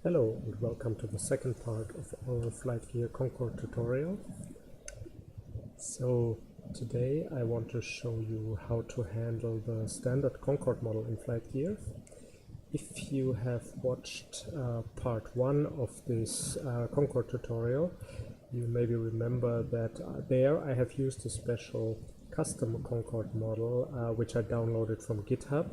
Hello and welcome to the second part of our Flightgear Concorde tutorial. So today I want to show you how to handle the standard Concorde model in Flightgear. If you have watched part 1 of this Concorde tutorial, you maybe remember that there I have used a special custom Concorde model which I downloaded from GitHub.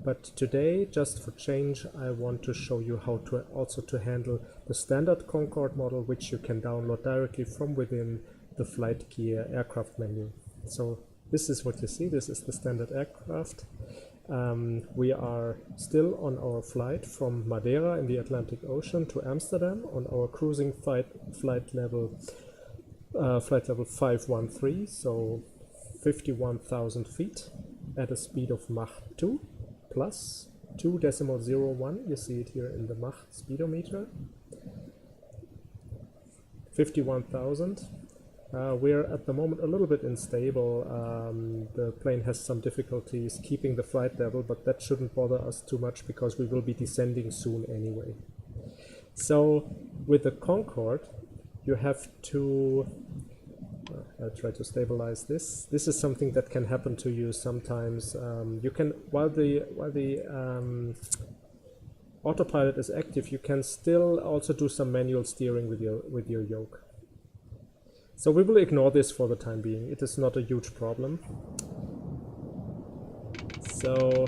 But today, just for change, I want to show you how to also handle the standard Concorde model, which you can download directly from within the Flightgear aircraft menu. So this is what you see. This is the standard aircraft. We are still on our flight from Madeira in the Atlantic Ocean to Amsterdam on our cruising flight level 513, so 51,000 feet at a speed of Mach 2. Plus 2.01, you see it here in the Mach speedometer, 51,000. We're at the moment a little bit unstable. The plane has some difficulties keeping the flight level, but that shouldn't bother us too much because we will be descending soon anyway. So with the Concorde, you have to I'll try to stabilize this. This is something that can happen to you sometimes. You can, while the autopilot is active, you can still also do some manual steering with your yoke. So we will ignore this for the time being. It is not a huge problem. So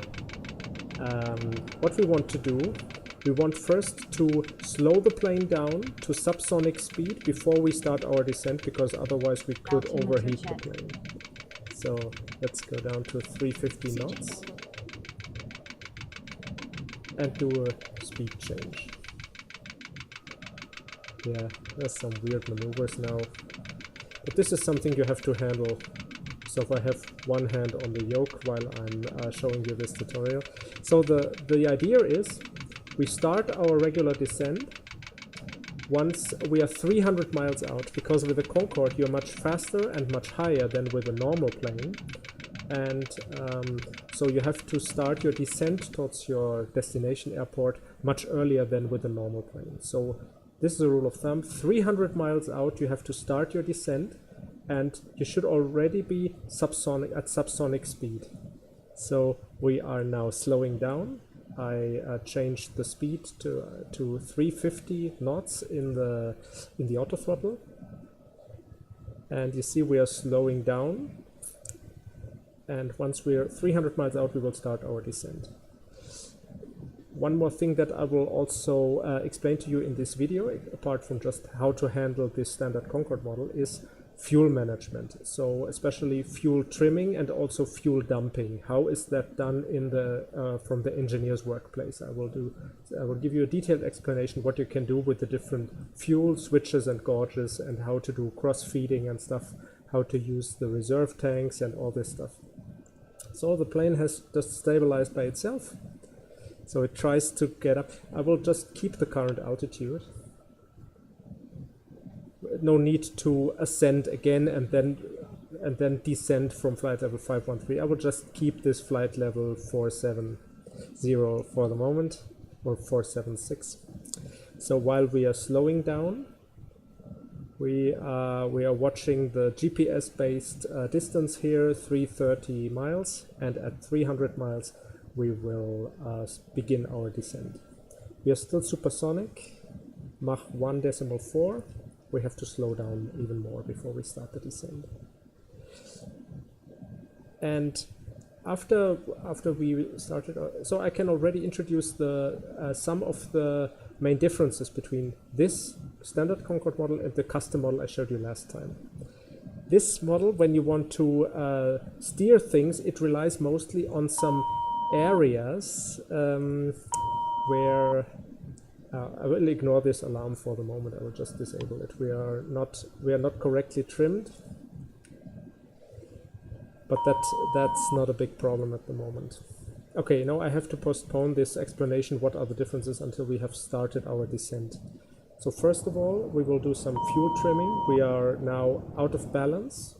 what we want to do, we want first to slow the plane down to subsonic speed before we start our descent, because otherwise we could overheat the plane. So let's go down to 350 knots and do a speed change. Yeah, there's some weird maneuvers now, but this is something you have to handle. So if I have one hand on the yoke while I'm showing you this tutorial. So the idea is, we start our regular descent once we are 300 miles out, because with the Concorde you're much faster and much higher than with a normal plane. And so you have to start your descent towards your destination airport much earlier than with a normal plane. So this is a rule of thumb. 300 miles out you have to start your descent, and you should already be at subsonic speed. So we are now slowing down. I changed the speed to 350 knots in the auto throttle, and you see we are slowing down, and once we are 300 miles out we will start our descent. One more thing that I will also explain to you in this video, apart from just how to handle this standard Concorde model, is fuel management. So especially fuel trimming and also fuel dumping. How is that done in the from the engineer's workplace? I will give you a detailed explanation what you can do with the different fuel switches and gauges, and how to do cross feeding and stuff, how to use the reserve tanks and all this stuff. So the plane has just stabilized by itself. So it tries to get up. I will just keep the current altitude. No need to ascend again and then descend from flight level 513. I will just keep this flight level 470 for the moment, or 476. So while we are slowing down, we are watching the GPS-based distance here, 330 miles, and at 300 miles we will begin our descent. We are still supersonic, Mach 1.4. We have to slow down even more before we start the descent. And after we started, so I can already introduce the some of the main differences between this standard Concorde model and the custom model I showed you last time. This model, when you want to steer things, it relies mostly on some areas where I will ignore this alarm for the moment. I will just disable it. We are not correctly trimmed, but that's not a big problem at the moment. Okay, now I have to postpone this explanation what are the differences until we have started our descent. So first of all, we will do some fuel trimming. We are now out of balance,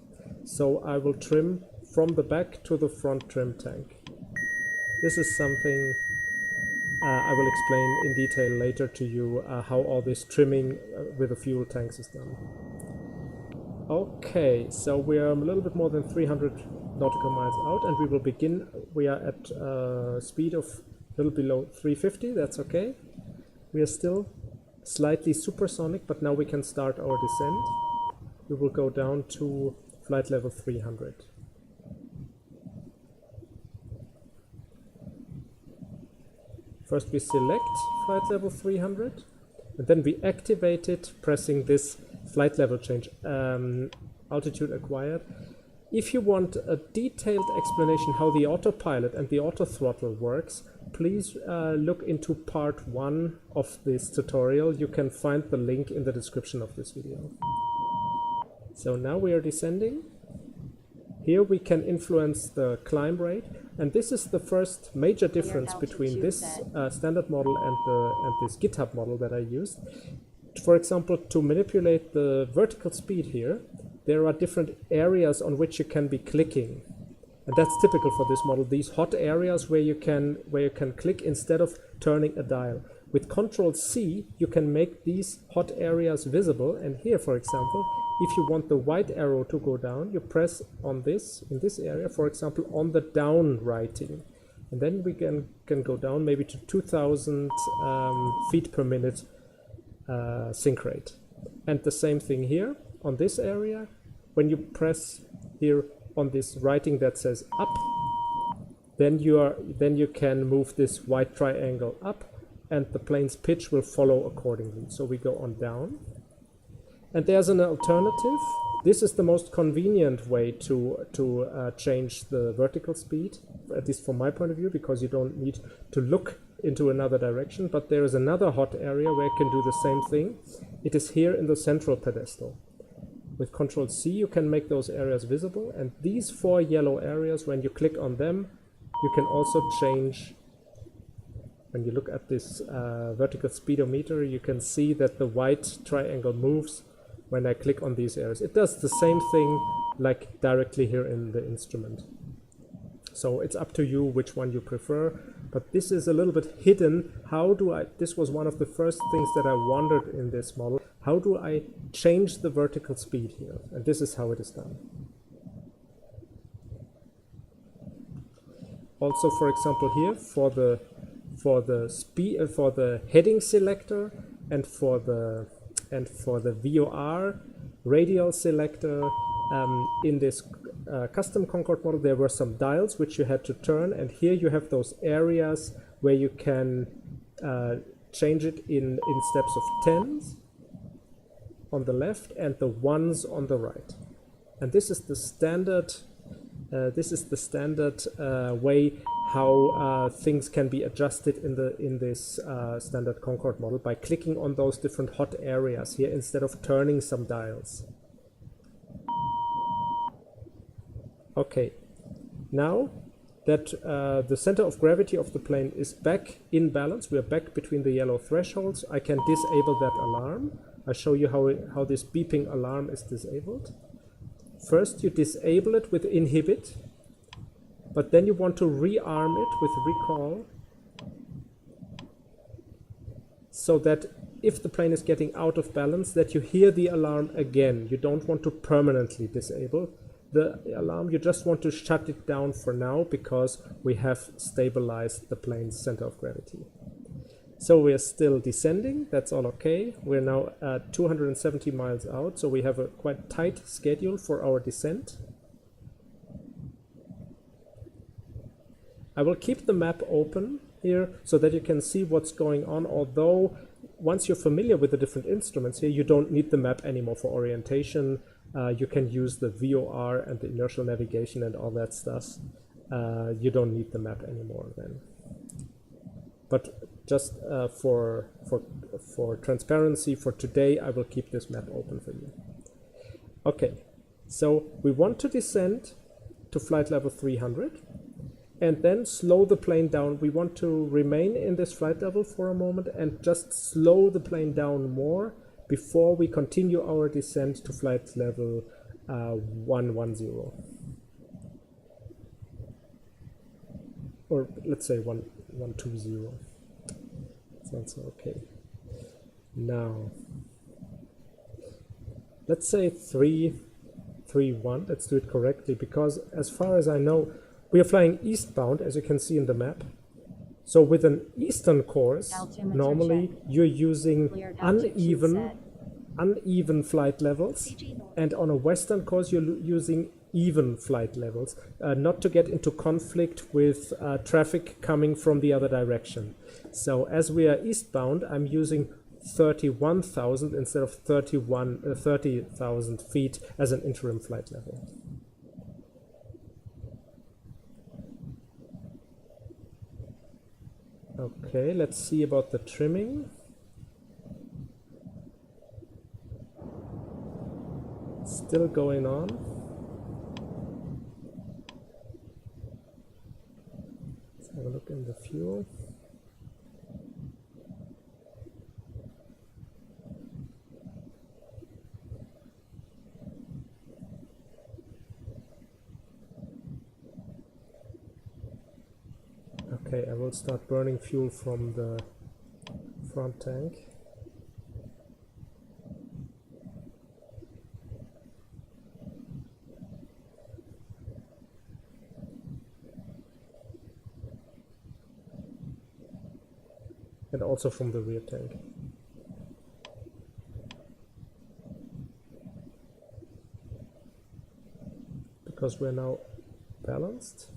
so I will trim from the back to the front trim tank. This is something I will explain in detail later to you how all this trimming with the fuel tanks is done. Okay, so we are a little bit more than 300 nautical miles out, and we will begin. We are at speed of a little below 350, that's okay. We are still slightly supersonic, but now we can start our descent. We will go down to flight level 300. First we select flight level 300, and then we activate it pressing this flight level change, altitude acquired. If you want a detailed explanation how the autopilot and the auto throttle works, please look into part 1 of this tutorial. You can find the link in the description of this video. So now we are descending. Here we can influence the climb rate, and this is the first major difference between this standard model and this GitHub model that I used. For example, to manipulate the vertical speed here, there are different areas on which you can be clicking, and that's typical for this model. These hot areas where you can click instead of turning a dial. With Control C, you can make these hot areas visible, and here, for example, if you want the white arrow to go down, you press on this, in this area, for example, on the down writing. And then we can go down maybe to 2000 feet per minute sync rate. And the same thing here, on this area, when you press here on this writing that says up, then you can move this white triangle up, and the plane's pitch will follow accordingly. So we go on down. And there's an alternative. This is the most convenient way to change the vertical speed, at least from my point of view, because you don't need to look into another direction. But there is another hot area where you can do the same thing. It is here in the central pedestal. With Control C, you can make those areas visible. And these 4 yellow areas, when you click on them, you can also change. When you look at this vertical speedometer, you can see that the white triangle moves when I click on these areas. It does the same thing like directly here in the instrument. So it's up to you which one you prefer, but this is a little bit hidden. This was one of the first things that I wondered in this model. How do I change the vertical speed here? And this is how it is done. Also, for example, here for the heading selector and for the VOR radial selector in this custom Concord model, there were some dials which you had to turn, and here you have those areas where you can change it in steps of 10s on the left and the 1s on the right. And this is the standard way how things can be adjusted in this standard Concord model by clicking on those different hot areas here instead of turning some dials. Okay, now that the center of gravity of the plane is back in balance, we are back between the yellow thresholds, I can disable that alarm. I'll show you how this beeping alarm is disabled. First, you disable it with inhibit, but then you want to rearm it with recall, so that if the plane is getting out of balance, that you hear the alarm again. You don't want to permanently disable the alarm, you just want to shut it down for now because we have stabilized the plane's center of gravity. So we are still descending, that's all okay. We're now at 270 miles out, so we have a quite tight schedule for our descent. I will keep the map open here so that you can see what's going on, although once you're familiar with the different instruments here, you don't need the map anymore for orientation. You can use the VOR and the inertial navigation and all that stuff. You don't need the map anymore then. But just for transparency, for today, I will keep this map open for you. Okay, so we want to descend to flight level 300 and then slow the plane down. We want to remain in this flight level for a moment and just slow the plane down more before we continue our descent to flight level 110. Or let's say 120. Sounds okay. Now, let's say 3, 3, 1. Let's do it correctly, because as far as I know, we are flying eastbound, as you can see in the map. So with an eastern course, normally you're using uneven flight levels, and on a western course you're using even flight levels, not to get into conflict with traffic coming from the other direction. So as we are eastbound, I'm using 31,000 instead of 30,000 feet as an interim flight level. Okay, let's see about the trimming. Still going on. Let's have a look in the fuel. Okay, I will start burning fuel from the front tank. And also from the rear tank. Because we're now balanced.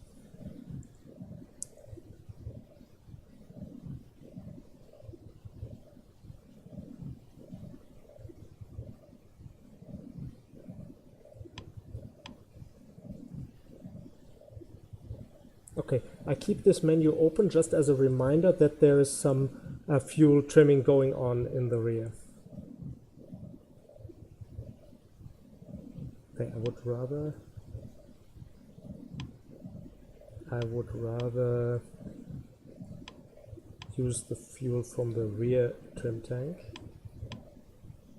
Okay, I keep this menu open just as a reminder that there is some fuel trimming going on in the rear. Okay, I would rather use the fuel from the rear trim tank,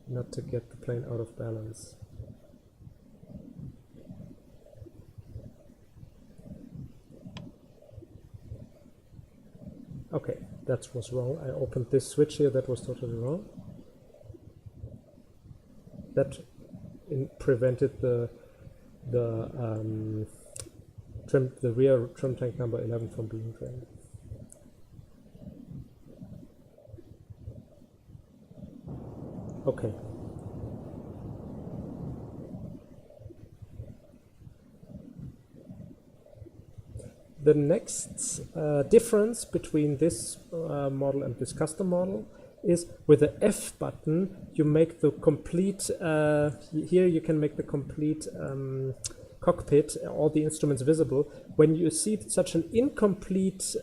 not to get the plane out of balance. Okay, that was wrong. I opened this switch here, that was totally wrong. That prevented the rear trim tank number 11 from being drained. Okay. The next difference between this model and this custom model is with the F button you make the complete, here you can make the complete cockpit, all the instruments visible. When you see such an incomplete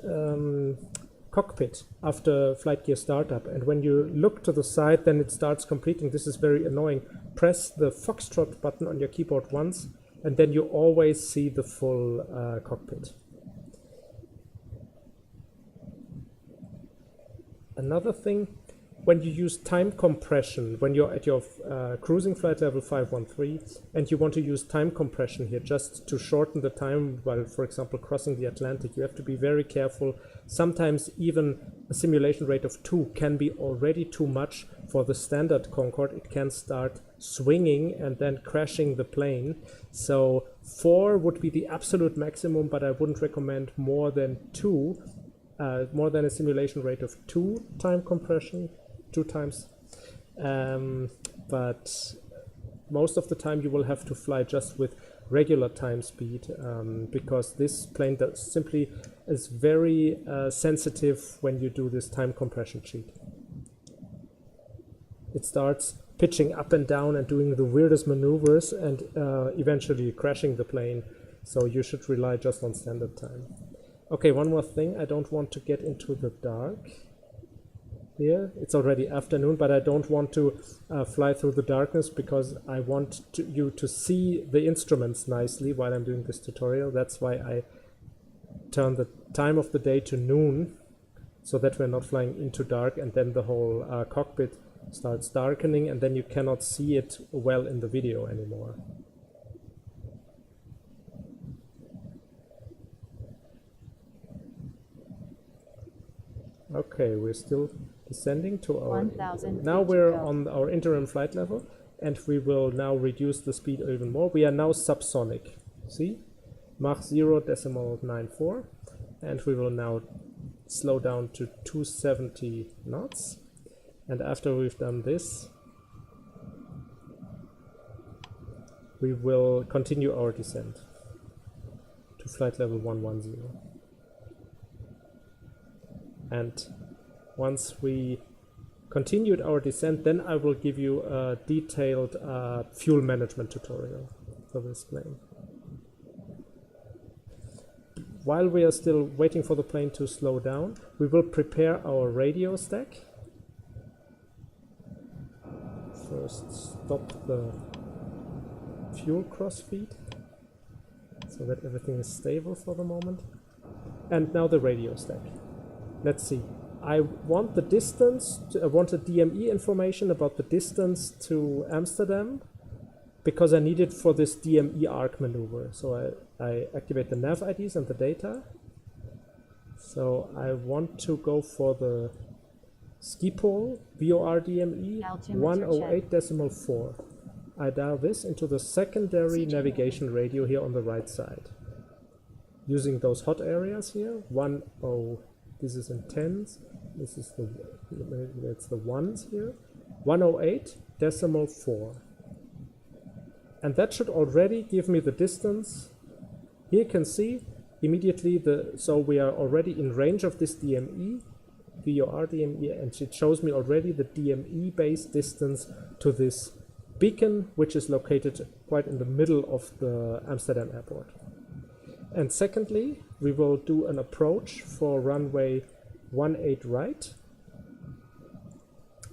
cockpit after Flightgear startup, and when you look to the side then it starts completing, this is very annoying. Press the Foxtrot button on your keyboard once and then you always see the full cockpit. Another thing, when you use time compression, when you're at your cruising flight level 513 and you want to use time compression here just to shorten the time while, for example, crossing the Atlantic, you have to be very careful. Sometimes even a simulation rate of 2 can be already too much for the standard Concorde. It can start swinging and then crashing the plane. So 4 would be the absolute maximum, but I wouldn't recommend more than 2. More than a simulation rate of 2 time compression, 2 times. But most of the time you will have to fly just with regular time speed because this plane simply is very sensitive when you do this time compression cheat. It starts pitching up and down and doing the weirdest maneuvers and eventually crashing the plane. So you should rely just on standard time. Okay, one more thing, I don't want to get into the dark here. It's already afternoon, but I don't want to fly through the darkness because I want you to see the instruments nicely while I'm doing this tutorial. That's why I turn the time of the day to noon, so that we're not flying into dark and then the whole cockpit starts darkening and then you cannot see it well in the video anymore. Okay, we're still descending to our... 1,000 Now feet to we're go. on our interim flight level, and we will now reduce the speed even more. We are now subsonic. See? Mach 0.94, and we will now slow down to 270 knots. And after we've done this, we will continue our descent to flight level 110. And once we continued our descent, then I will give you a detailed fuel management tutorial for this plane. While we are still waiting for the plane to slow down, we will prepare our radio stack. First, stop the fuel crossfeed so that everything is stable for the moment. And now the radio stack. Let's see. I want the distance, I want a DME information about the distance to Amsterdam because I need it for this DME arc maneuver. So I activate the nav IDs and the data. So I want to go for the ski pole VOR DME 108.4. I dial this into the secondary navigation radio here on the right side. Using those hot areas here, 10, this is in tens, this is that's the ones here, 108.4. And that should already give me the distance. Here you can see immediately so we are already in range of this DME, VOR DME, and it shows me already the DME based distance to this beacon, which is located quite in the middle of the Amsterdam airport. And secondly, we will do an approach for runway 18 right.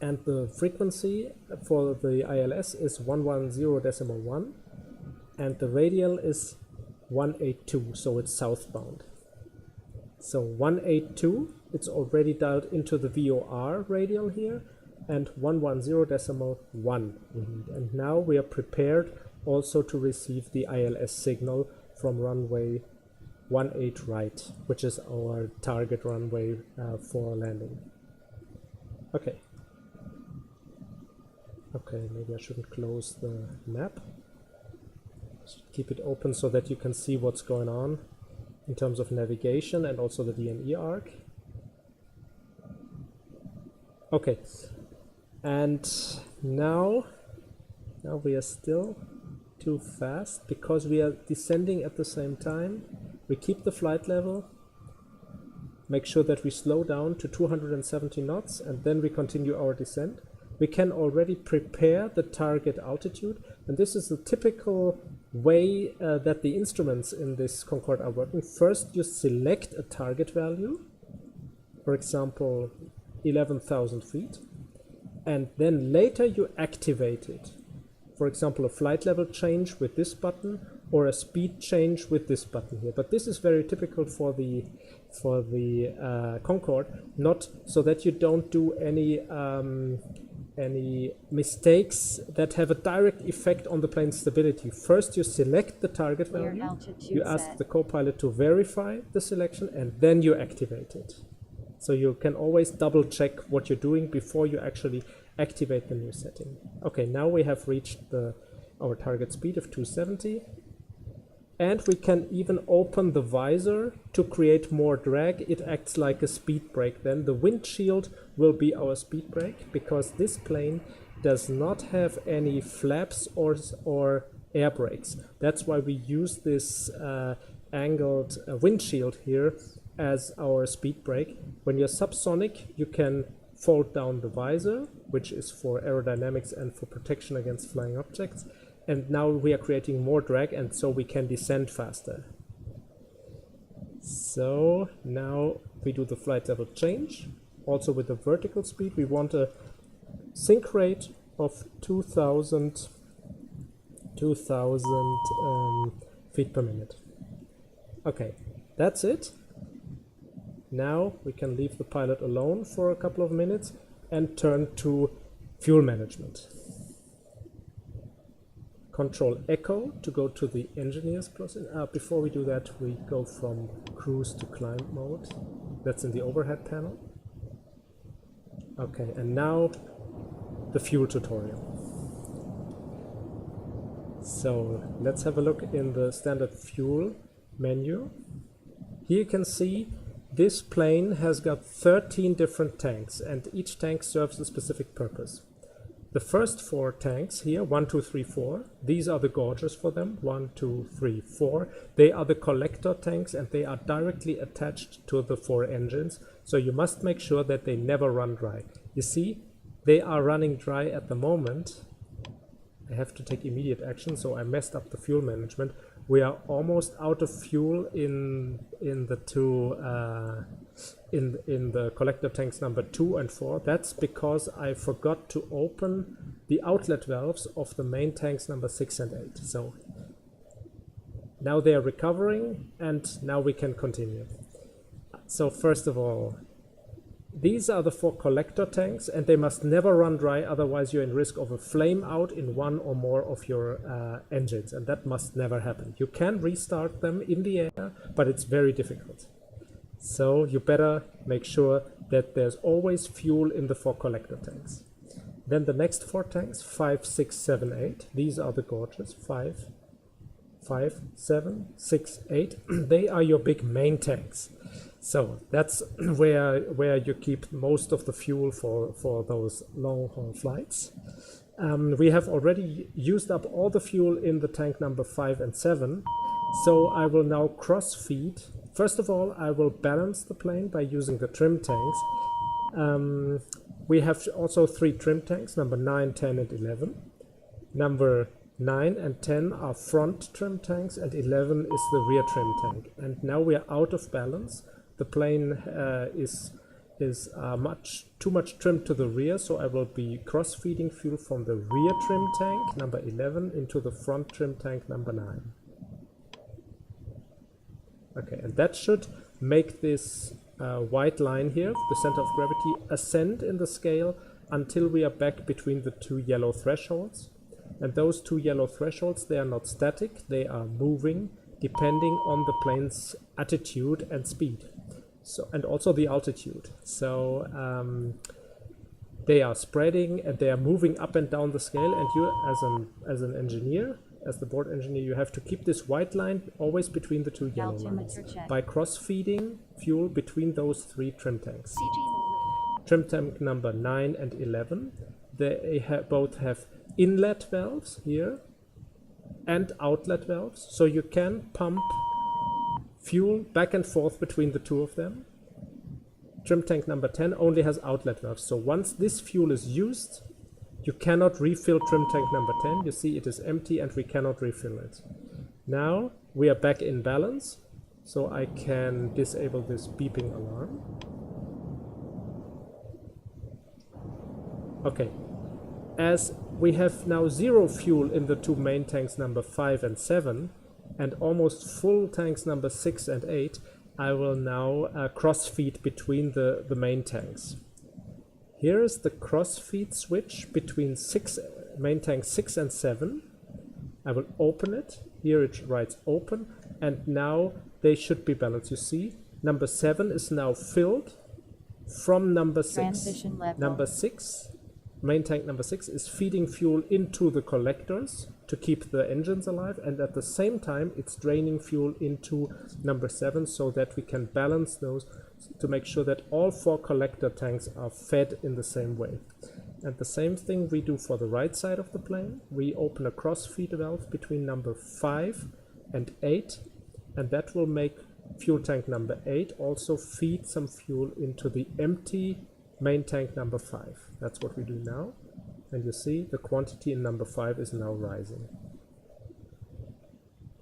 And the frequency for the ILS is 110.1. And the radial is 182, so it's southbound. So 182, it's already dialed into the VOR radial here, and 110.1 we need. And now we are prepared also to receive the ILS signal from runway 18 right, which is our target runway for landing. Okay. Okay, maybe I shouldn't close the map. Just keep it open so that you can see what's going on in terms of navigation and also the DME arc. Okay. And now we are still too fast because we are descending at the same time. We keep the flight level, make sure that we slow down to 270 knots, and then we continue our descent. We can already prepare the target altitude, and this is the typical way that the instruments in this Concorde are working. First, you select a target value, for example, 11,000 feet. And then later you activate it. For example, a flight level change with this button or a speed change with this button here. But this is very typical for the Concorde, not so that you don't do any mistakes that have a direct effect on the plane's stability. First, you select the target value. You ask the co-pilot to verify the selection, and then you activate it. So you can always double check what you're doing before you actually activate the new setting. Okay, now we have reached our target speed of 270. And we can even open the visor to create more drag. It acts like a speed brake then. The windshield will be our speed brake because this plane does not have any flaps or air brakes. That's why we use this angled windshield here as our speed brake. When you're subsonic, you can fold down the visor, which is for aerodynamics and for protection against flying objects. And now we are creating more drag, and so we can descend faster. So now we do the flight level change. Also with the vertical speed, we want a sync rate of 2,000 feet per minute. Okay, that's it. Now we can leave the pilot alone for a couple of minutes and turn to fuel management. Control Echo to go to the engineer's process. Before we do that, we go from cruise to climb mode. That's in the overhead panel. Okay, and now the fuel tutorial. So let's have a look in the standard fuel menu. Here you can see this plane has got 13 different tanks, and each tank serves a specific purpose. The first 4 tanks here, 1, 2, 3, 4, these are the gauges for them, 1, 2, 3, 4. They are the collector tanks, and they are directly attached to the 4 engines, so you must make sure that they never run dry. You see, they are running dry at the moment. I have to take immediate action, so I messed up the fuel management. We are almost out of fuel in the two in the collector tanks number 2 and 4. That's because I forgot to open the outlet valves of the main tanks number 6 and 8. So now they are recovering, and now we can continue. So first of all, these are the 4 collector tanks, and they must never run dry, otherwise you're in risk of a flame out in one or more of your engines, and that must never happen. You can restart them in the air, but it's very difficult. So you better make sure that there's always fuel in the 4 collector tanks. Then the next 4 tanks, 5, 6, 7, 8, these are the gauges, 5, 7, 6, 8, they are your big main tanks. So that's where you keep most of the fuel for those long-haul flights. We have already used up all the fuel in the tank number 5 and 7, so I will now cross-feed. First of all, I will balance the plane by using the trim tanks. We have also 3 trim tanks, number 9, 10, and 11. Number 9 and 10 are front trim tanks, and 11 is the rear trim tank. And now we are out of balance. The plane is too much trimmed to the rear, so I will be cross-feeding fuel from the rear trim tank, number 11, into the front trim tank, number 9. Okay, and that should make this white line here, the center of gravity, ascend in the scale until we are back between the 2 yellow thresholds. And those 2 yellow thresholds, they are not static, they are moving depending on the plane's attitude and speed. So, and also the altitude. So they are spreading and they are moving up and down the scale, and you as an engineer, as the board engineer, you have to keep this white line always between the 2 yellow lines by cross-feeding fuel between those 3 trim tanks. Trim tank number 9 and 11, they both have inlet valves here and outlet valves, so you can pump fuel back and forth between the 2 of them. Trim tank number 10 only has outlet valves, so once this fuel is used, you cannot refill trim tank number 10. You see it is empty and we cannot refill it. Now we are back in balance, so I can disable this beeping alarm. Okay, as we have now 0 fuel in the 2 main tanks number 5 and 7, and almost full tanks number 6 and 8, I will now cross-feed between the main tanks. Here is the cross-feed switch between main tanks 6 and 7. I will open it. Here it writes open, and now they should be balanced. You see, number 7 is now filled from number 6. Number 6, main tank number 6, is feeding fuel into the collectors to keep the engines alive, and at the same time it's draining fuel into number 7 so that we can balance those to make sure that all 4 collector tanks are fed in the same way. And the same thing we do for the right side of the plane. We open a cross-feed valve between number 5 and 8, and that will make fuel tank number 8 also feed some fuel into the empty main tank number 5. That's what we do now. And you see the quantity in number 5 is now rising.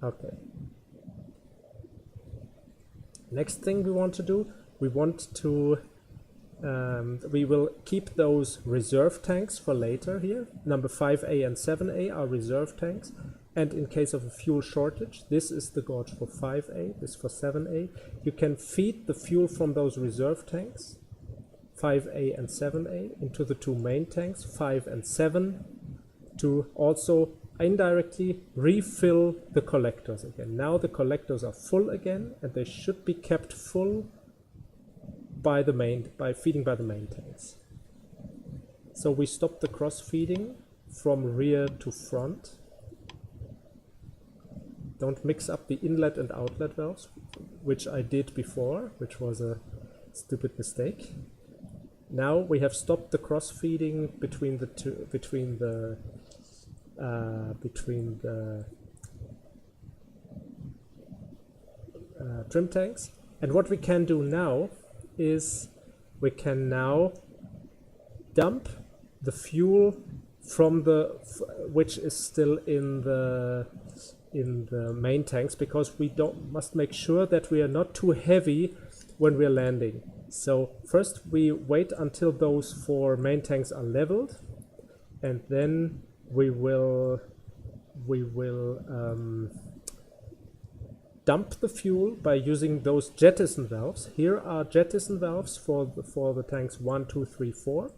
Okay. Next thing we want to do, we will keep those reserve tanks for later here. Number 5A and 7A are reserve tanks. And in case of a fuel shortage, this is the gauge for 5A, this for 7A. You can feed the fuel from those reserve tanks, 5A and 7A, into the 2 main tanks, 5 and 7, to also indirectly refill the collectors again. Now the collectors are full again, and they should be kept full by feeding by the main tanks. So we stop the cross feeding from rear to front. Don't mix up the inlet and outlet valves, which I did before, which was a stupid mistake. Now we have stopped the cross feeding between the two, between the trim tanks. And what we can do now is we can now dump the fuel from which is still in the main tanks, because we must make sure that we are not too heavy when we are landing. So first we wait until those 4 main tanks are leveled, and then we will dump the fuel by using those jettison valves. Here are jettison valves for the tanks 1, 2, 3, 4,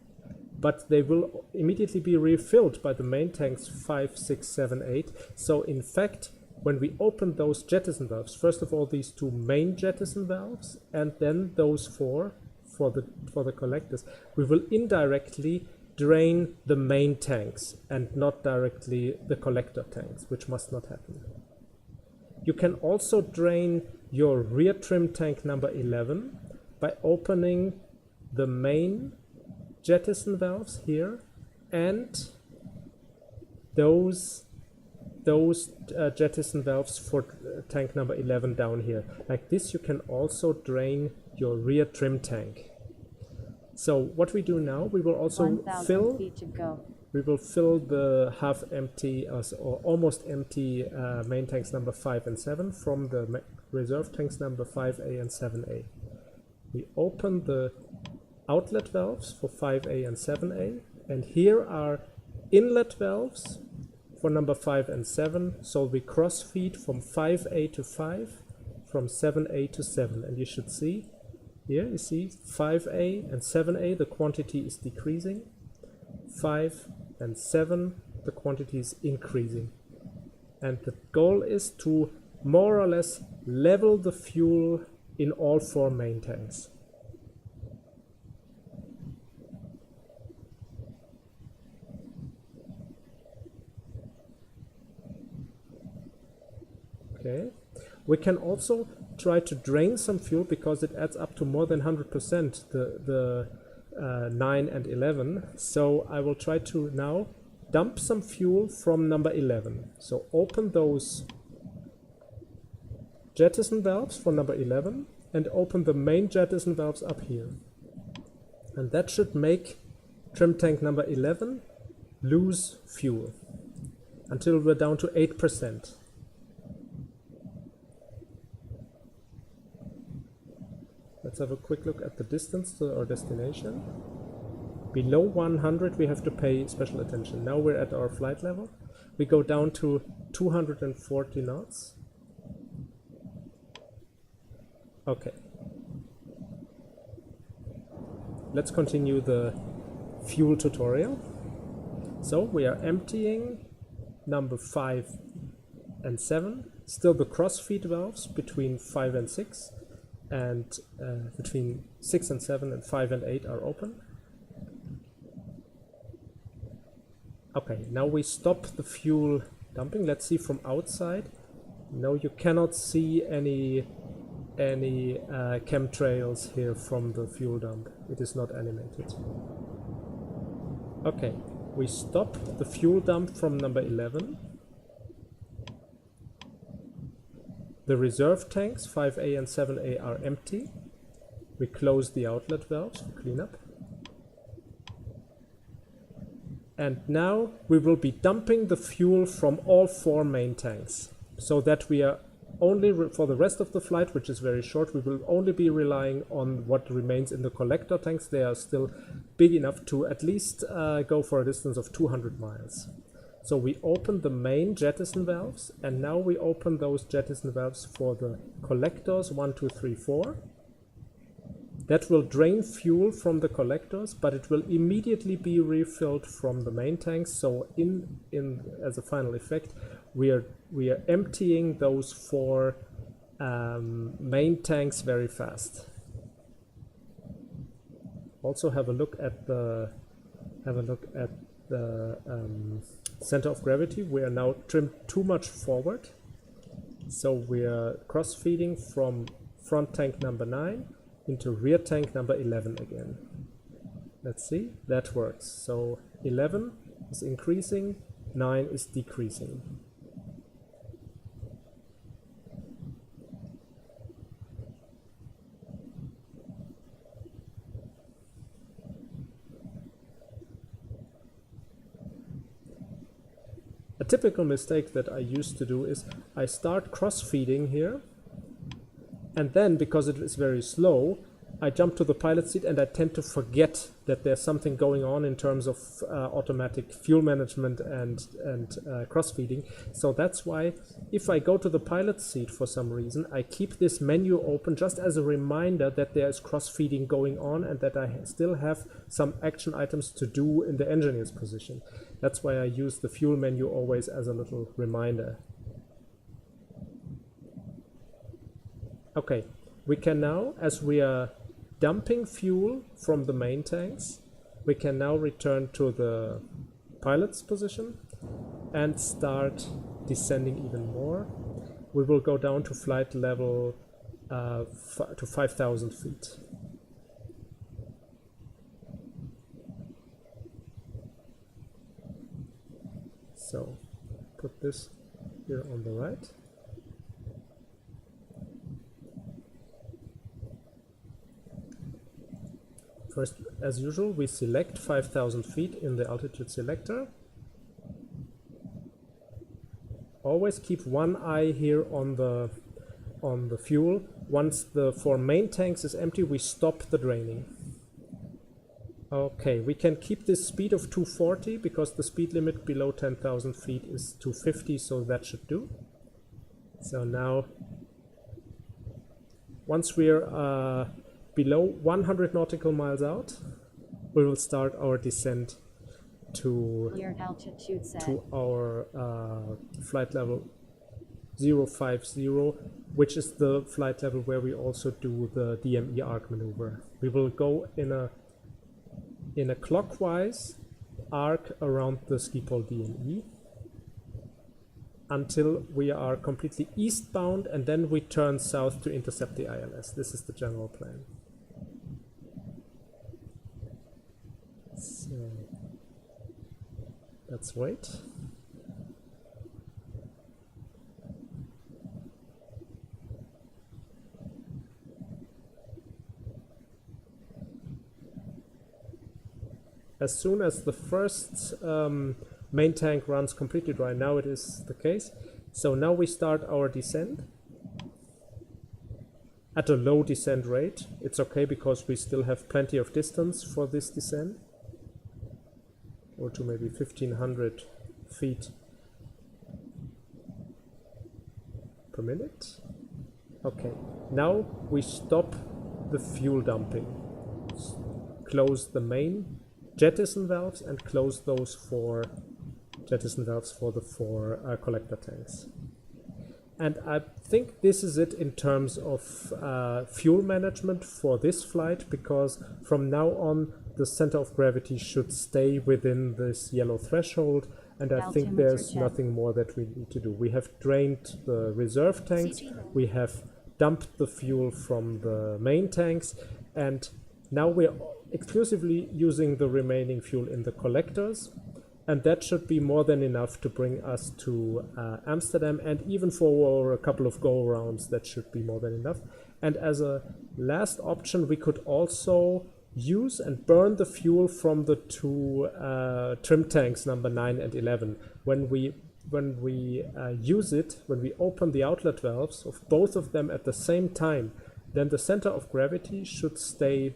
but they will immediately be refilled by the main tanks 5, 6, 7, 8. So in fact, when we open those jettison valves, first of all these 2 main jettison valves, and then those 4 for the collectors, we will indirectly drain the main tanks and not directly the collector tanks, which must not happen. You can also drain your rear trim tank number 11 by opening the main jettison valves here and those jettison valves for tank number 11 down here. Like this, you can also drain your rear trim tank. So what we do now, we will also fill the half empty or almost empty main tanks number 5 and 7 from the reserve tanks number 5A and 7A. We open the outlet valves for 5A and 7A, and here are inlet valves for number 5 and 7, so we cross feed from 5A to 5, from 7A to 7, and you should see here, you see 5A and 7A, the quantity is decreasing, 5 and 7, the quantity is increasing. And the goal is to more or less level the fuel in all 4 main tanks. Okay. We can also try to drain some fuel because it adds up to more than 100%, the 9 and 11. So I will try to now dump some fuel from number 11. So open those jettison valves for number 11 and open the main jettison valves up here. And that should make trim tank number 11 lose fuel until we're down to 8%. Let's have a quick look at the distance to our destination. Below 100 we have to pay special attention. Now we're at our flight level. We go down to 240 knots. Okay. Let's continue the fuel tutorial. So we are emptying number 5 and 7. Still the cross feed valves between 5 and 6. And between 6 and 7 and 5 and 8 are open. Okay, now we stop the fuel dumping. Let's see from outside. No, you cannot see any chemtrails here from the fuel dump. It is not animated. Okay, we stop the fuel dump from number 11. The reserve tanks 5A and 7A are empty. We close the outlet valves for cleanup. And now we will be dumping the fuel from all 4 main tanks, so that we are only for the rest of the flight, which is very short, we will only be relying on what remains in the collector tanks. They are still big enough to at least go for a distance of 200 miles. So we open the main jettison valves, and now we open those jettison valves for the collectors 1, 2, 3, 4. That will drain fuel from the collectors, but it will immediately be refilled from the main tanks. So as a final effect, we are emptying those 4 main tanks very fast. Also have a look at the have a look at the center of gravity. We are now trimmed too much forward. So we are cross-feeding from front tank number 9 into rear tank number 11 again. Let's see, that works. So 11 is increasing, 9 is decreasing. A typical mistake that I used to do is I start cross-feeding here, and then because it is very slow, I jump to the pilot seat and I tend to forget that there's something going on in terms of automatic fuel management and cross-feeding. So that's why if I go to the pilot seat for some reason, I keep this menu open just as a reminder that there is cross-feeding going on and that I still have some action items to do in the engineer's position. That's why I use the fuel menu always as a little reminder. Okay, we can now, as we are dumping fuel from the main tanks, we can now return to the pilot's position and start descending even more. We will go down to flight level to 5,000 feet. So put this here on the right. First, as usual, we select 5,000 feet in the altitude selector. Always keep one eye here on the fuel. Once the 4 main tanks is empty, we stop the draining. Okay, we can keep this speed of 240 because the speed limit below 10,000 feet is 250, so that should do. So now, our below 100 nautical miles out, we will start our descent to our flight level 050, which is the flight level where we also do the DME arc maneuver. We will go in a clockwise arc around the ski pole DME until we are completely eastbound, and then we turn south to intercept the ILS. This is the general plan. So let's wait. As soon as the first main tank runs completely dry, now it is the case. So now we start our descent at a low descent rate. It's okay because we still have plenty of distance for this descent. Or to maybe 1,500 feet per minute. Okay, now we stop the fuel dumping. Close the main jettison valves and close those 4 jettison valves for the 4 collector tanks. And I think this is it in terms of fuel management for this flight, because from now on the center of gravity should stay within this yellow threshold, and I think there's nothing more that we need to do. We have drained the reserve tanks, we have dumped the fuel from the main tanks, and now we're exclusively using the remaining fuel in the collectors, and that should be more than enough to bring us to Amsterdam, and even for a couple of go-arounds that should be more than enough. And as a last option, we could also use and burn the fuel from the 2 trim tanks number 9 and 11. When we use it, when we open the outlet valves of both of them at the same time, then the center of gravity should stay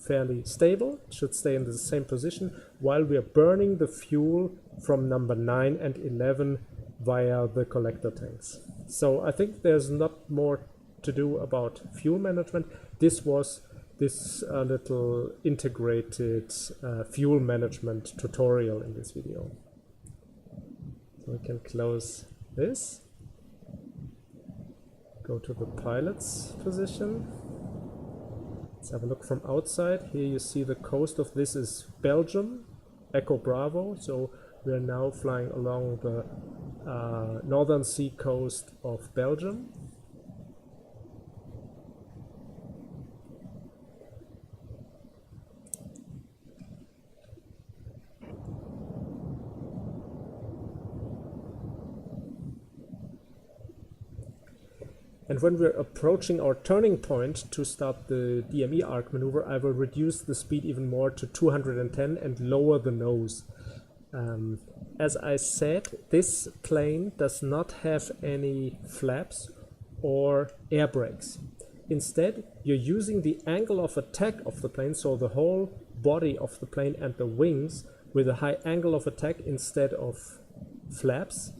fairly stable, should stay in the same position, while we are burning the fuel from number 9 and 11 via the collector tanks. So I think there's not more to do about fuel management. This was this little integrated fuel management tutorial in this video. So we can close this, go to the pilot's position. Let's have a look from outside. Here you see the coast of this is Belgium, Echo Bravo, so we are now flying along the northern sea coast of Belgium. And when we're approaching our turning point to start the DME arc maneuver, I will reduce the speed even more to 210 and lower the nose. As I said, this plane does not have any flaps or air brakes. Instead, you're using the angle of attack of the plane, so the whole body of the plane and the wings with a high angle of attack instead of flaps.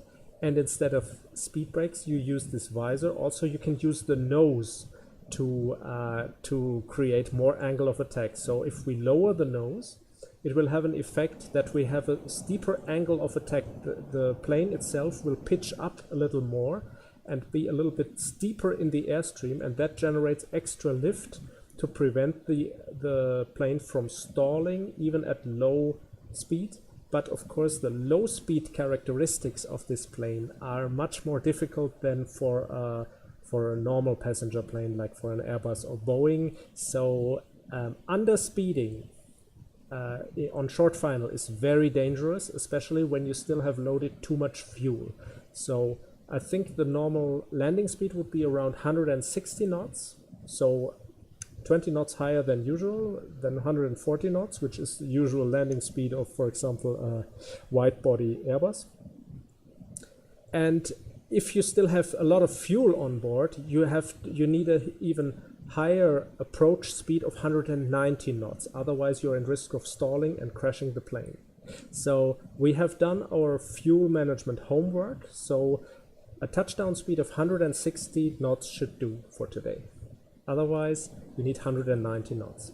And instead of speed brakes, you use this visor. Also, you can use the nose to create more angle of attack. So if we lower the nose, it will have an effect that we have a steeper angle of attack. The plane itself will pitch up a little more and be a little bit steeper in the airstream, and that generates extra lift to prevent the plane from stalling even at low speed. But of course, the low speed characteristics of this plane are much more difficult than for a normal passenger plane, like for an Airbus or Boeing. So underspeeding on short final is very dangerous, especially when you still have loaded too much fuel. So I think the normal landing speed would be around 160 knots. So 20 knots higher than usual, than 140 knots, which is the usual landing speed of, for example, a wide-body Airbus. And if you still have a lot of fuel on board, you need an even higher approach speed of 190 knots. Otherwise, you're in risk of stalling and crashing the plane. So we have done our fuel management homework. So a touchdown speed of 160 knots should do for today. Otherwise, you need 190 knots.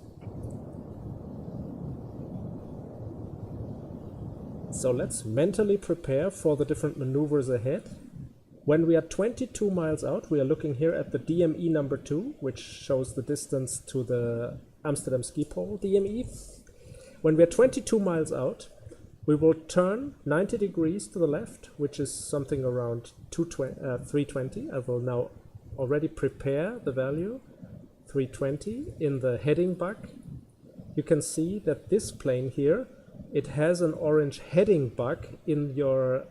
So let's mentally prepare for the different maneuvers ahead. When we are 22 miles out, we are looking here at the DME number 2, which shows the distance to the Amsterdam ski pole DME. When we are 22 miles out, we will turn 90 degrees to the left, which is something around 320. I will now already prepare the value. 320 in the heading bug. You can see that this plane here, it has an orange heading bug in your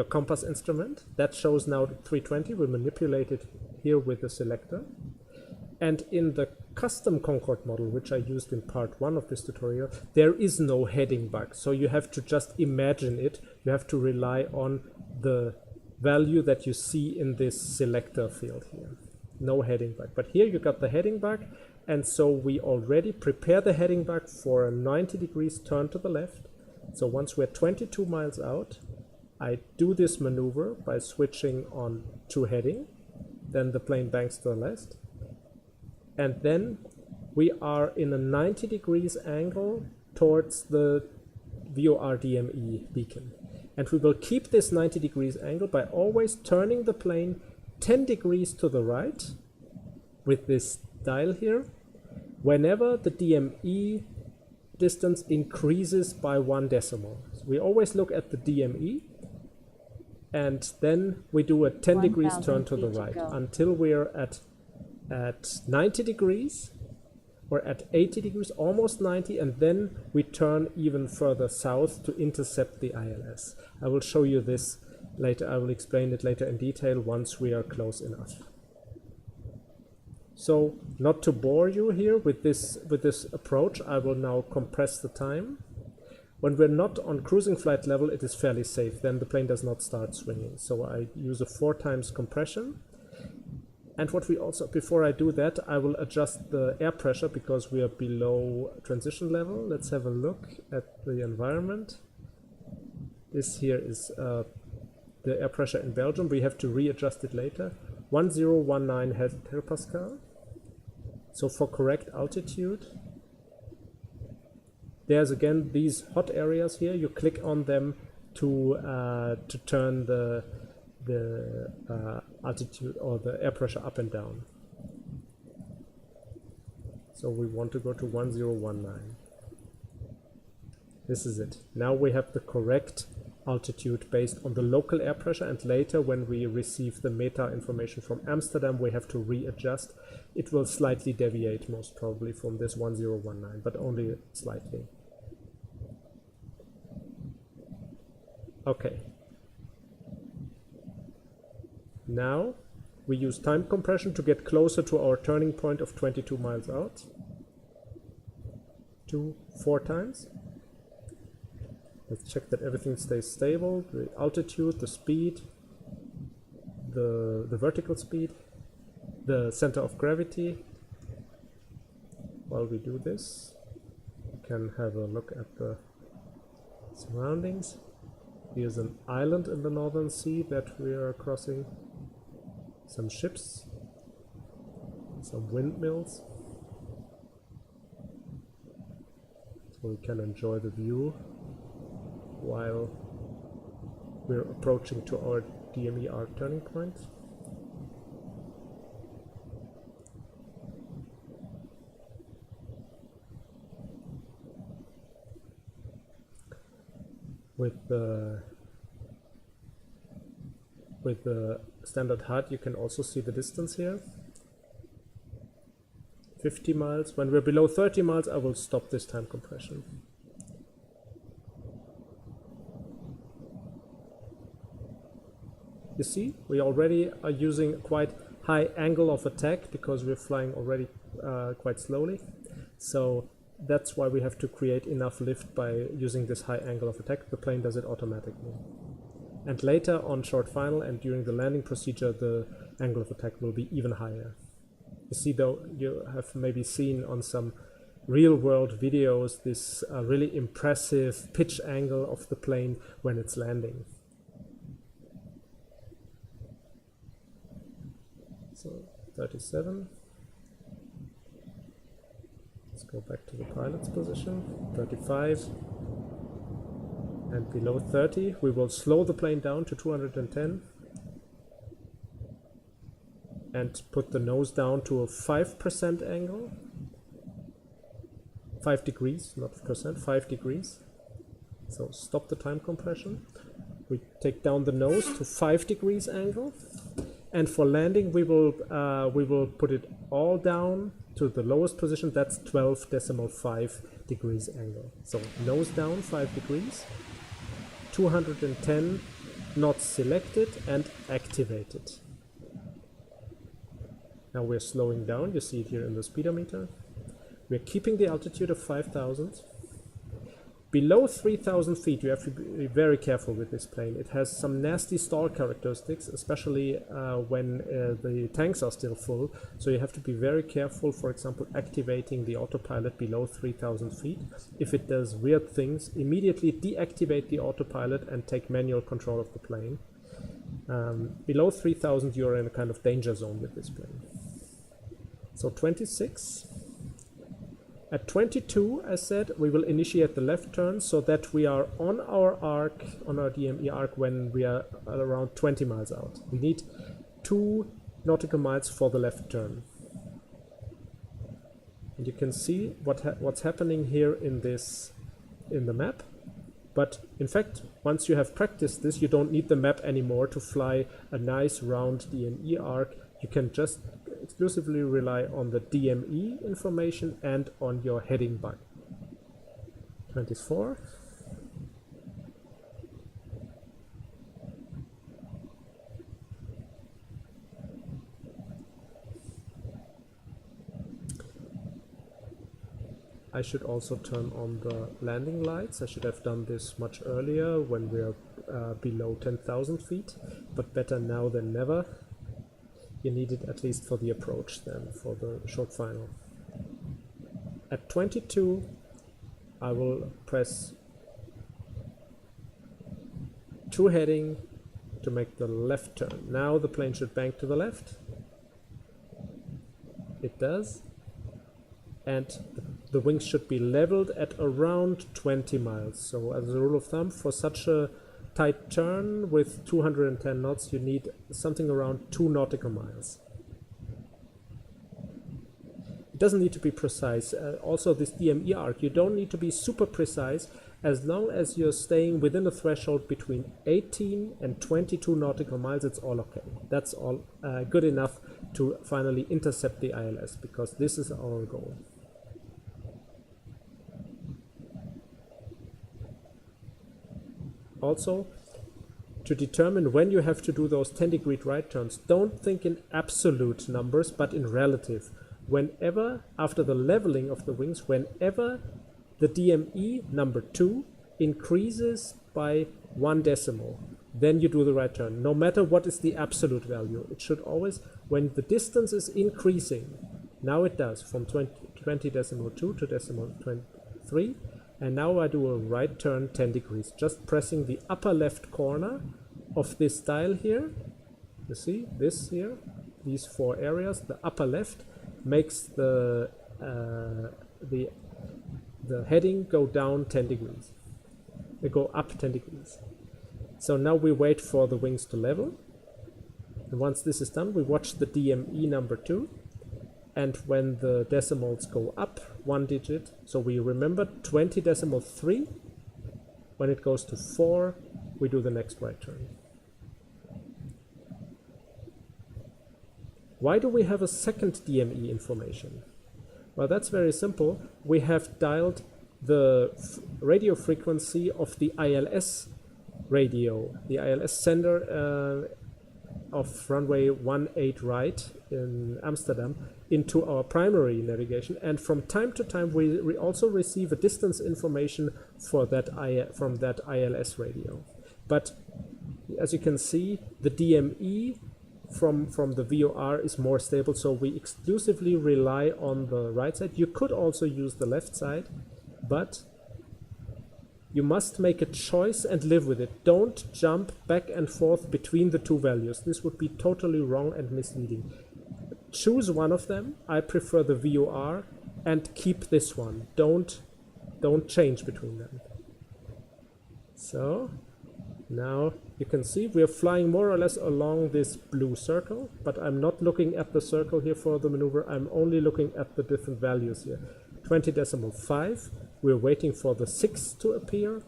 compass instrument. That shows now 320. We manipulate it here with the selector. And in the custom Concorde model, which I used in part 1 of this tutorial, there is no heading bug. So you have to just imagine it. You have to rely on the value that you see in this selector field here. No heading bug. But here you got the heading bug, and so we already prepare the heading bug for a 90 degrees turn to the left. So once we're 22 miles out, I do this maneuver by switching on to heading. Then the plane banks to the left. And then we are in a 90 degrees angle towards the VOR DME beacon. And we will keep this 90 degrees angle by always turning the plane 10 degrees to the right with this dial here whenever the DME distance increases by 1 decimal. So we always look at the DME and then we do a 10 degrees turn to the right until we're at 90 degrees or at 80 degrees, almost 90, and then we turn even further south to intercept the ILS. I will show you this later. I will explain it later in detail once we are close enough. So, not to bore you here with this approach, I will now compress the time. When we're not on cruising flight level, it is fairly safe. Then the plane does not start swinging. So I use a 4 times compression. And what we also, before I do that, I will adjust the air pressure because we are below transition level. Let's have a look at the environment. This here is the air pressure in Belgium. We have to readjust it later. 1019 hectopascal. So for correct altitude, there's again these hot areas here. You click on them to turn the altitude or the air pressure up and down. So we want to go to 1019. This is it. Now we have the correct altitude based on the local air pressure, and later when we receive the meta information from Amsterdam we have to readjust. It will slightly deviate most probably from this 1019, but only slightly. Okay. Now we use time compression to get closer to our turning point of 22 miles out. 4 times. Let's check that everything stays stable. The altitude, the speed, the vertical speed, the center of gravity. While we do this, we can have a look at the surroundings. Here's an island in the Northern Sea that we are crossing. Some ships, some windmills. So we can enjoy the view while we're approaching to our DME arc turning point. With the standard HUD you can also see the distance here. 50 miles. When we're below 30 miles I will stop this time compression. You see, we already are using quite high angle of attack because we're flying already quite slowly. So that's why we have to create enough lift by using this high angle of attack. The plane does it automatically. And later on short final and during the landing procedure the angle of attack will be even higher. You see, though, you have maybe seen on some real-world videos this really impressive pitch angle of the plane when it's landing. So 37. Let's go back to the pilot's position. 35. And below 30 we will slow the plane down to 210 and put the nose down to a 5% angle. 5 degrees, not percent, 5 degrees. So stop the time compression. We take down the nose to 5 degrees angle, and for landing we will put it all down to the lowest position. That's 12.5 degrees angle. So nose down 5 degrees, 210 knots selected and activated. Now we're slowing down. You see it here in the speedometer. We're keeping the altitude of 5,000. Below 3,000 feet, you have to be very careful with this plane. It has some nasty stall characteristics, especially when the tanks are still full. So you have to be very careful, for example, activating the autopilot below 3,000 feet. If it does weird things, immediately deactivate the autopilot and take manual control of the plane. Below 3,000, you're in a kind of danger zone with this plane. So 26. At 22, as said, we will initiate the left turn so that we are on our arc, on our DME arc, when we are around 20 miles out. We need 2 nautical miles for the left turn. And you can see what's happening here in the map. But in fact, once you have practiced this, you don't need the map anymore to fly a nice round DME arc. You can just exclusively rely on the DME information and on your heading bug. 24. I should also turn on the landing lights. I should have done this much earlier when we are below 10,000 feet, but better now than never. You need it at least for the approach then, for the short final. At 22, I will press 2 heading to make the left turn. Now the plane should bank to the left. It does. And the wings should be leveled at around 20 miles. So as a rule of thumb, for such a tight turn with 210 knots, you need something around 2 nautical miles. It doesn't need to be precise. Also, this DME arc, you don't need to be super precise, as long as you're staying within a threshold between 18 and 22 nautical miles, it's all okay. That's all good enough to finally intercept the ILS, because this is our goal. Also, to determine when you have to do those 10-degree right turns, don't think in absolute numbers, but in relative. Whenever, after the leveling of the wings, whenever the DME number 2 increases by 1 decimal, then you do the right turn, no matter what is the absolute value. It should always, when the distance is increasing, now it does, from 20 decimal 2 to decimal 23, and now I do a right turn 10 degrees, just pressing the upper left corner of this dial here. You see, this here, these 4 areas, the upper left makes the heading go down 10 degrees. They go up 10 degrees. So now we wait for the wings to level. And once this is done, we watch the DME number 2. And when the decimals go up 1 digit, so we remember 20 decimal 3, when it goes to 4, we do the next right turn. Why do we have a second DME information? Well, that's very simple. We have dialed the radio frequency of the ILS radio, the ILS sender of runway 18 right in Amsterdam, into our primary navigation, and from time to time we also receive a distance information for that from that ILS radio. But as you can see, the DME from the VOR is more stable, so we exclusively rely on the right side. You could also use the left side, but you must make a choice and live with it. Don't jump back and forth between the 2 values. This would be totally wrong and misleading. Choose one of them. I prefer the VOR, and keep this one. Don't change between them. So now you can see we are flying more or less along this blue circle, but I'm not looking at the circle here for the maneuver. I'm only looking at the different values here. 20 decimal 5, we're waiting for the 6 to appear,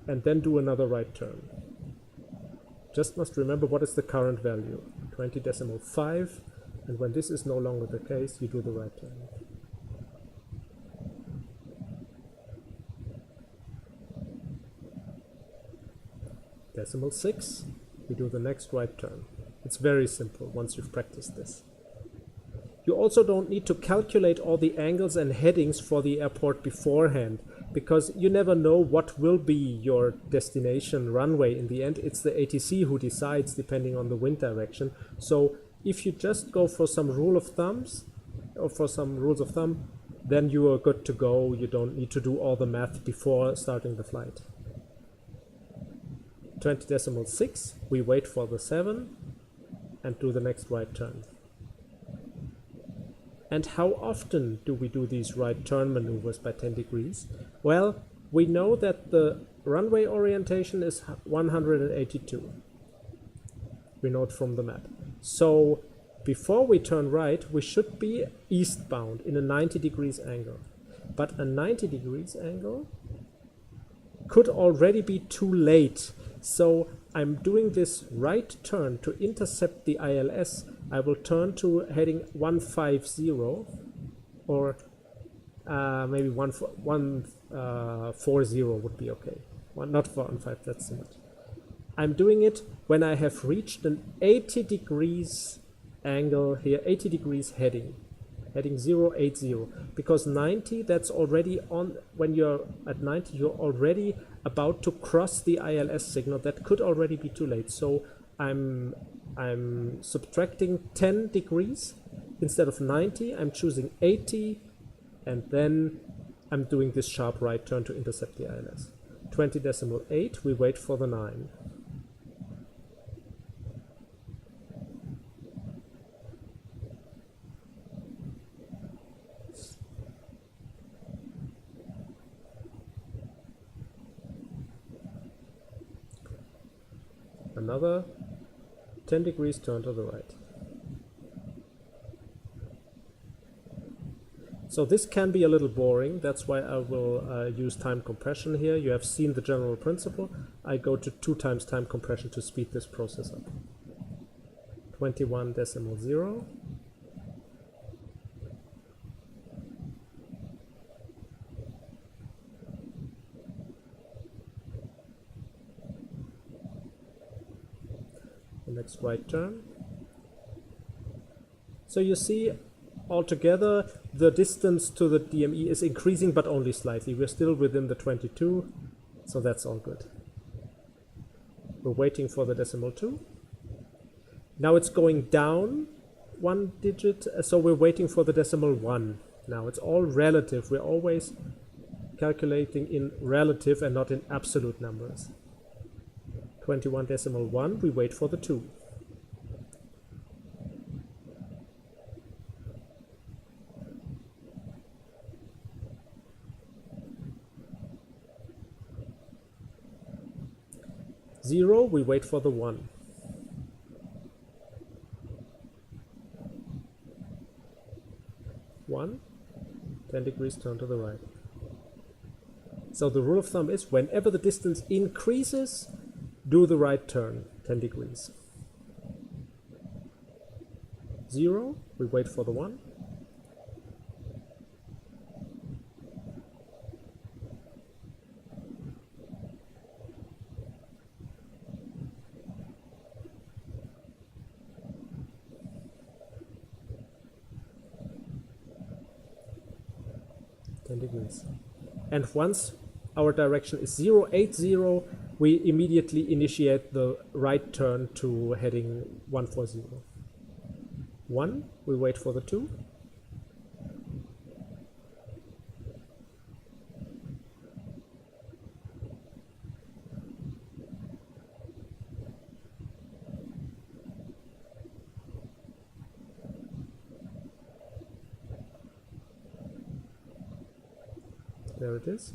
and then do another right turn. Just must remember what is the current value. 20 decimal 5, and when this is no longer the case, you do the right turn. Decimal 6, we do the next right turn. It's very simple once you've practiced this. You also don't need to calculate all the angles and headings for the airport beforehand, because you never know what will be your destination runway in the end. It's the ATC who decides depending on the wind direction. So if you just go for some rule of thumbs, or for some rules of thumb, then you are good to go. You don't need to do all the math before starting the flight. 20 decimal 6, we wait for the 7 and do the next right turn. And how often do we do these right turn maneuvers by 10 degrees? Well, we know that the runway orientation is 182. We know it from the map. So before we turn right, we should be eastbound in a 90 degrees angle. But a 90 degrees angle could already be too late. So I'm doing this right turn to intercept the ILS. I will turn to heading 150, or maybe 140 would be okay. Not 115, that's too much. I'm doing it when I have reached an 80 degrees angle here, 80 degrees heading 080, because 90, that's already on. When you're at 90, you're already about to cross the ILS signal. That could already be too late. So I'm subtracting 10 degrees instead of 90. I'm choosing 80, and then I'm doing this sharp right turn to intercept the ILS. 20 decimal 8, we wait for the 9. Another 10 degrees turn to the right. So this can be a little boring, that's why I will use time compression here. You have seen the general principle. I go to 2 times time compression to speed this process up. 21.0. The next right turn. So you see, altogether, the distance to the DME is increasing, but only slightly. We're still within the 22, so that's all good. We're waiting for the decimal 2. Now it's going down 1 digit, so we're waiting for the decimal 1. Now it's all relative. We're always calculating in relative and not in absolute numbers. 21.1, we wait for the 2. Zero, we wait for the 1. 1, 10 degrees turn to the right. So the rule of thumb is whenever the distance increases, do the right turn, 10 degrees. 0, we wait for the 1. Degrees. And once our direction is 0, 8, 0, we immediately initiate the right turn to heading 140. 1, we wait for the 2. There it is.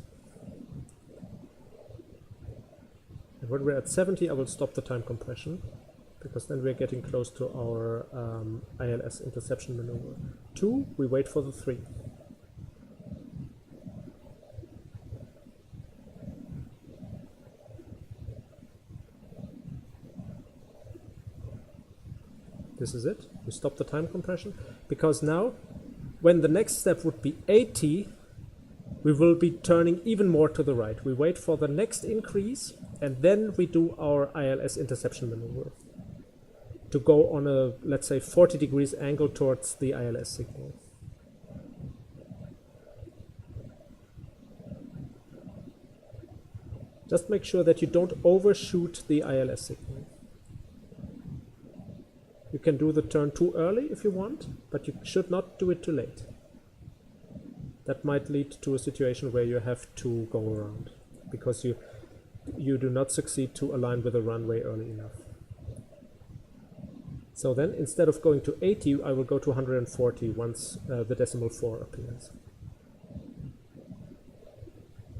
And when we're at 70, I will stop the time compression, because then we're getting close to our ILS interception maneuver. 2, we wait for the 3. This is it. We stop the time compression, because now, when the next step would be 80, we will be turning even more to the right. We wait for the next increase, and then we do our ILS interception maneuver to go on a, let's say, 40 degrees angle towards the ILS signal. Just make sure that you don't overshoot the ILS signal. You can do the turn too early if you want, but you should not do it too late. That might lead to a situation where you have to go around, because you do not succeed to align with the runway early enough. So then, instead of going to 80, I will go to 140 once the decimal 4 appears.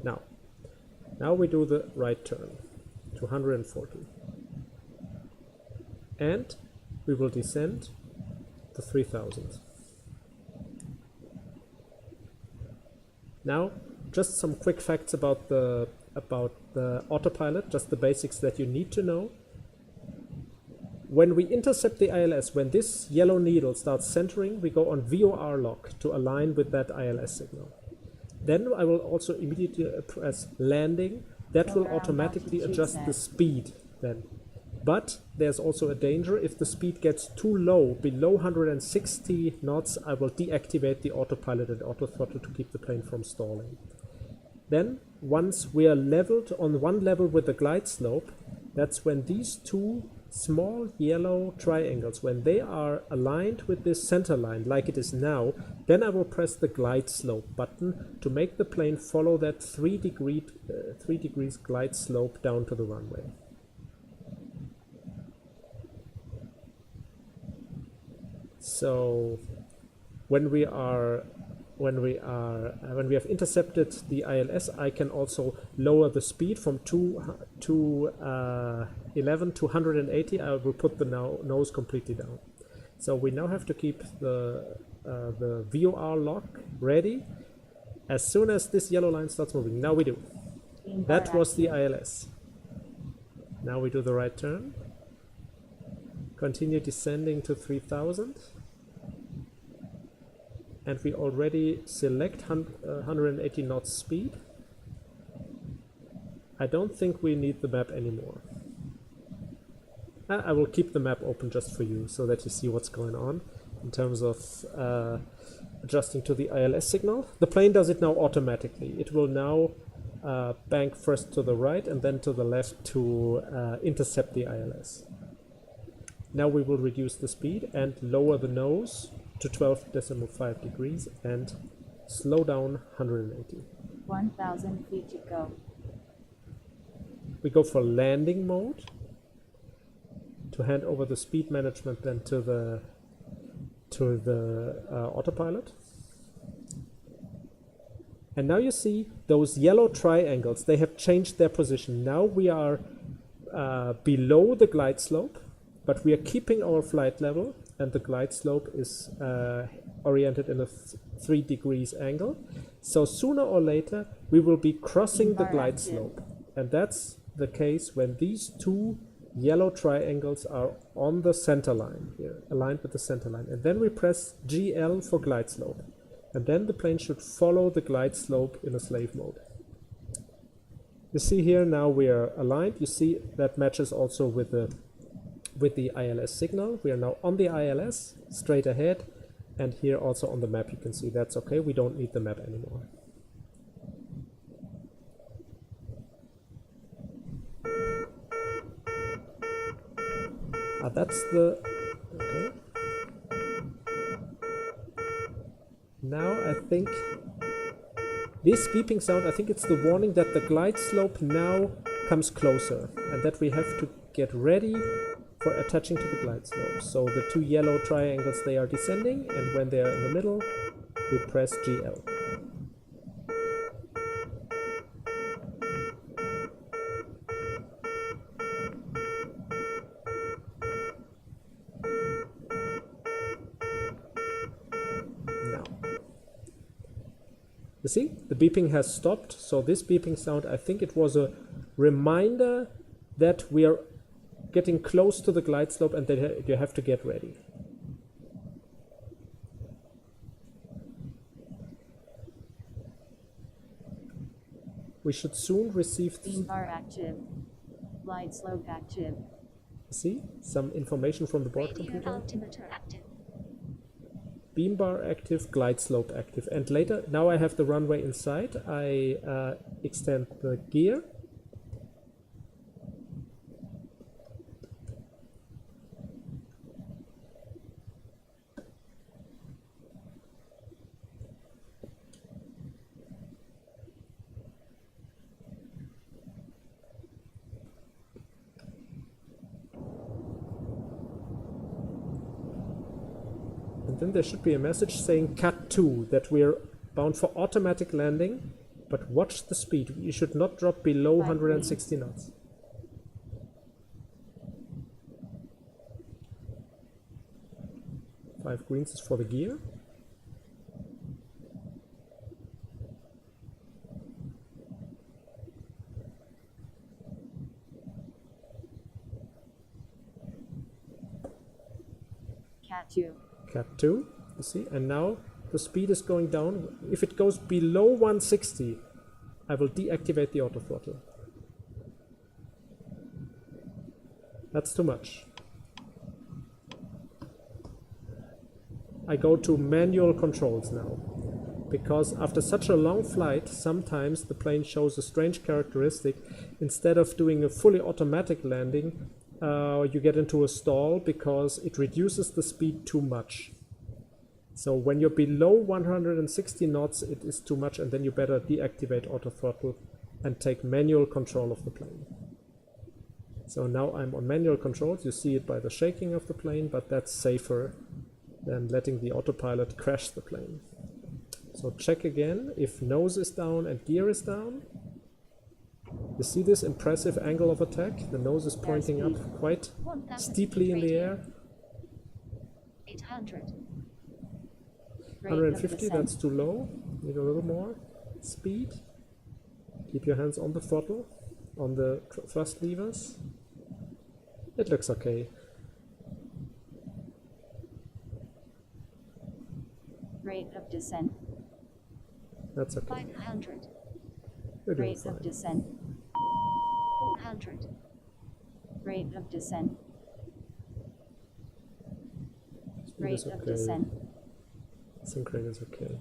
Now we do the right turn to 140. And we will descend to 3000. Now, just some quick facts about the autopilot, just the basics that you need to know. When we intercept the ILS, when this yellow needle starts centering, we go on VOR lock to align with that ILS signal. Then I will also immediately press landing. That will automatically adjust the speed then. But there's also a danger. If the speed gets too low, below 160 knots, I will deactivate the autopilot and auto throttle to keep the plane from stalling. Then, once we are leveled on one level with the glide slope, that's when these two small yellow triangles, when they are aligned with this center line like it is now, then I will press the glide slope button to make the plane follow that 3 degrees glide slope down to the runway. So when we have intercepted the ILS, I can also lower the speed from 211 to 180. I will put the nose completely down. So we now have to keep the the VOR lock ready as soon as this yellow line starts moving. Now we do. That was the ILS. Now we do the right turn. Continue descending to 3000. And we already select 180 knots speed. I don't think we need the map anymore. I will keep the map open just for you so that you see what's going on in terms of adjusting to the ILS signal. The plane does it now automatically. It will now bank first to the right and then to the left to intercept the ILS. Now we will reduce the speed and lower the nose to 12.5 degrees and slow down 180. 1,000 feet to go. We go for landing mode to hand over the speed management then to the autopilot. And now you see those yellow triangles, they have changed their position. Now we are below the glide slope, but we are keeping our flight level, and the glide slope is oriented in a 3 degrees angle. So sooner or later we will be crossing the glide slope, and that's the case when these two yellow triangles are on the center line here, aligned with the center line. And then we press GL for glide slope, and then the plane should follow the glide slope in a slave mode. You see here now we are aligned. You see that matches also with the ILS signal. We are now on the ILS, straight ahead, and here also on the map you can see that's okay. We don't need the map anymore. That's the... okay. Now I think this beeping sound, I think it's the warning that the glide slope now comes closer and that we have to get ready for attaching to the glide slope. So the two yellow triangles, they are descending, and when they are in the middle, we press GL. You see, the beeping has stopped. So this beeping sound, I think it was a reminder that we are getting close to the glide slope and that you have to get ready. We should soon receive... Beam bar active. Glide slope active. See, some information from the board computer. Altimeter active. Beam bar active, glide slope active. And later, now I have the runway inside, I extend the gear. Then there should be a message saying cut 2, that we're bound for automatic landing, but watch the speed. You should not drop below 160 knots. Five greens is for the gear. Cat 2. Cat 2, you see, and now the speed is going down. If it goes below 160, I will deactivate the auto throttle. That's too much. I go to manual controls now, because after such a long flight, sometimes the plane shows a strange characteristic. Instead of doing a fully automatic landing, you get into a stall because it reduces the speed too much. So when you're below 160 knots, it is too much, and then you better deactivate auto throttle and take manual control of the plane. So now I'm on manual controls. You see it by the shaking of the plane, but that's safer than letting the autopilot crash the plane. So check again if nose is down and gear is down. You see this impressive angle of attack? The nose is pointing up quite steeply in the air. 800. Rate of 150, descent. that's too low. Need a little more speed. Keep your hands on the throttle, on the thrust levers. It looks okay. Rate of descent. That's okay. 500. You're doing Rate fine. of descent. 400. Rate of descent. Speed Rate is of okay. descent. Sync rate is okay.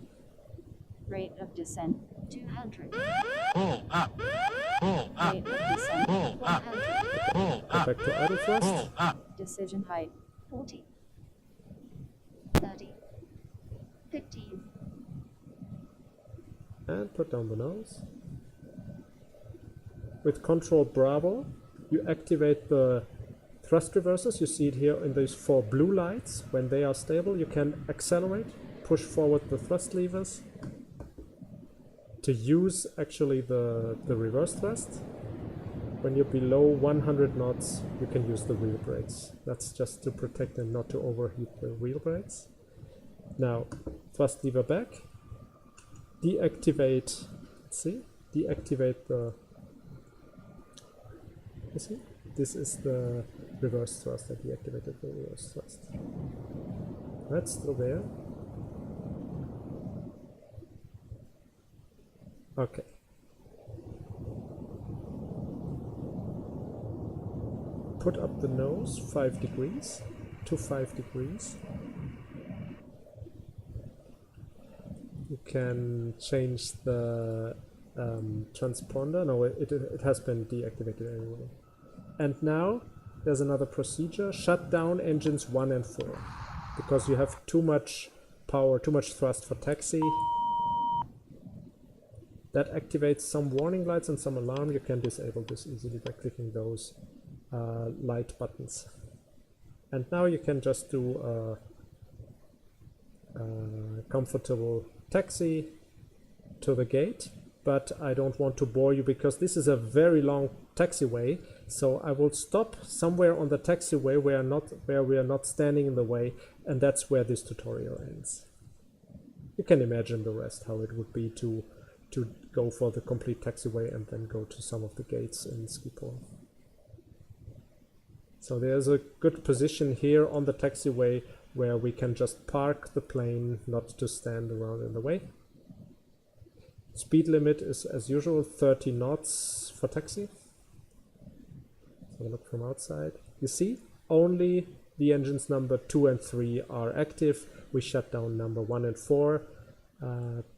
Rate of descent. 200. Pull up. Pull up. Rate of descent. 100. Pull Go up. back to idle thrust. Pull up. Decision height. 40. 30. 15. And put down the nose. With Control Bravo, you activate the thrust reversers. You see it here in these 4 blue lights. When they are stable, you can accelerate, push forward the thrust levers to use actually the reverse thrust. When you're below 100 knots, you can use the wheel brakes. That's just to protect and not to overheat the wheel brakes. Now, thrust lever back. Deactivate, let's see, deactivate the, you see, this is the reverse thrust. I deactivated the reverse thrust. That's still there. Okay. Put up the nose 5 degrees to 5 degrees. You can change the transponder. No, it has been deactivated anyway. And now there's another procedure. Shut down engines 1 and 4 because you have too much power, too much thrust for taxi. That activates some warning lights and some alarm. You can disable this easily by clicking those light buttons. And now you can just do a comfortable taxi to the gate, but I don't want to bore you because this is a very long taxiway, so I will stop somewhere on the taxiway where we are not standing in the way, and that's where this tutorial ends. You can imagine the rest, how it would be to go for the complete taxiway and then go to some of the gates in Schiphol. So there's a good position here on the taxiway where we can just park the plane, not to stand around in the way. Speed limit is, as usual, 30 knots for taxi. So look from outside. You see, only the engines number 2 and 3 are active. We shut down number 1 and 4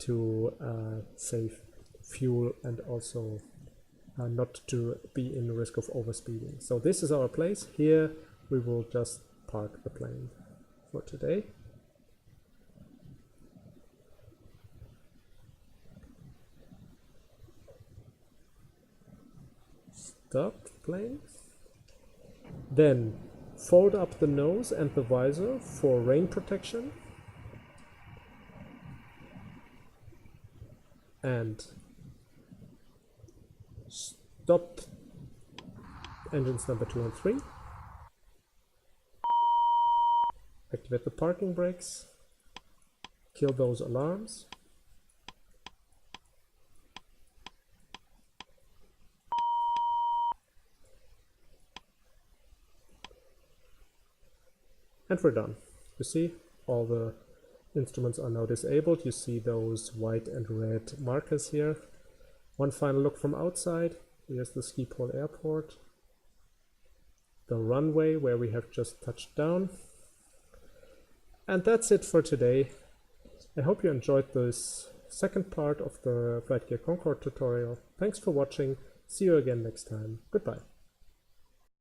to save fuel and also not to be in risk of overspeeding. So this is our place. Here we will just park the plane for today. Stop the plane. Then fold up the nose and the visor for rain protection. And stop engines number 2 and 3. Activate the parking brakes. Kill those alarms. And we're done. You see, all the instruments are now disabled. You see those white and red markers here. One final look from outside. Here's the Schiphol airport. The runway where we have just touched down. And that's it for today. I hope you enjoyed this second part of the Flightgear Concorde tutorial. Thanks for watching. See you again next time. Goodbye.